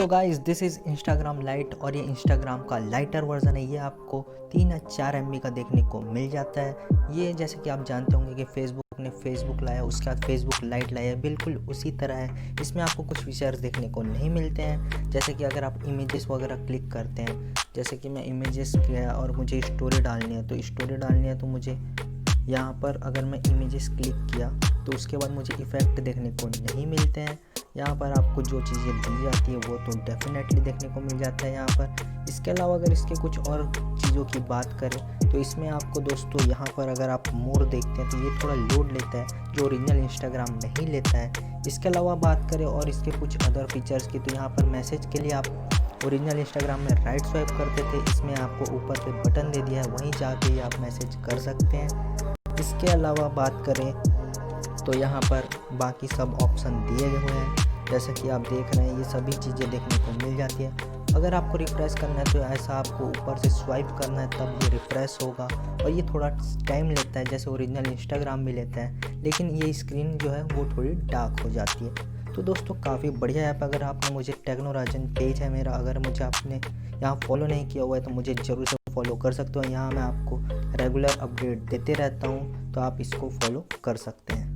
So guys this is Instagram light और ये Instagram का लाइटर वर्जन है। ये आपको 3 या 4 MB का देखने को मिल जाता है। ये जैसे कि आप जानते होंगे कि फेसबुक ने फेसबुक लाया, उसके बाद फेसबुक लाइट लाया, बिल्कुल उसी तरह है। इसमें आपको कुछ फीचर्स देखने को नहीं मिलते हैं, जैसे कि अगर आप इमेजेस वगैरह क्लिक करते हैं, जैसे कि मैं इमेजेस किया और मुझे स्टोरी डालनी है, तो स्टोरी डालनी है तो मुझे यहाँ पर अगर मैं इमेजेस क्लिक किया तो उसके बाद मुझे इफ़ेक्ट देखने को नहीं मिलते हैं। यहाँ पर आपको जो चीज़ें दी जाती है वो तो डेफिनेटली देखने को मिल जाता है यहाँ पर। इसके अलावा अगर इसके कुछ और चीज़ों की बात करें तो इसमें आपको दोस्तों यहाँ पर अगर आप मोर देखते हैं तो ये थोड़ा लोड लेता है, जो ओरिजिनल इंस्टाग्राम नहीं लेता है। इसके अलावा बात करें और इसके कुछ अदर फीचर्स की, तो यहाँ पर मैसेज के लिए आप ओरिजिनल इंस्टाग्राम में राइट स्वाइप करते थे, इसमें आपको ऊपर पे बटन दे दिया है, वहीं जाके आप मैसेज कर सकते हैं। इसके अलावा बात करें तो यहाँ पर बाकी सब ऑप्शन दिए हुए हैं, जैसे कि आप देख रहे हैं ये सभी चीज़ें देखने को मिल जाती है। अगर आपको रिफ़्रेश करना है तो ऐसा आपको ऊपर से स्वाइप करना है, तब ये रिफ़्रेश होगा और ये थोड़ा टाइम लेता है, जैसे ओरिजिनल इंस्टाग्राम भी लेता है, लेकिन ये स्क्रीन जो है वो थोड़ी डार्क हो जाती है। तो दोस्तों काफ़ी बढ़िया ऐप। अगर आपने मुझे टेक्नो राजन पेज है मेरा, अगर मुझे आपने यहाँ फॉलो नहीं किया हुआ है तो मुझे ज़रूर से फॉलो कर सकते हो। यहाँ मैं आपको रेगुलर अपडेट देते रहता हूँ, तो आप इसको फॉलो कर सकते हैं।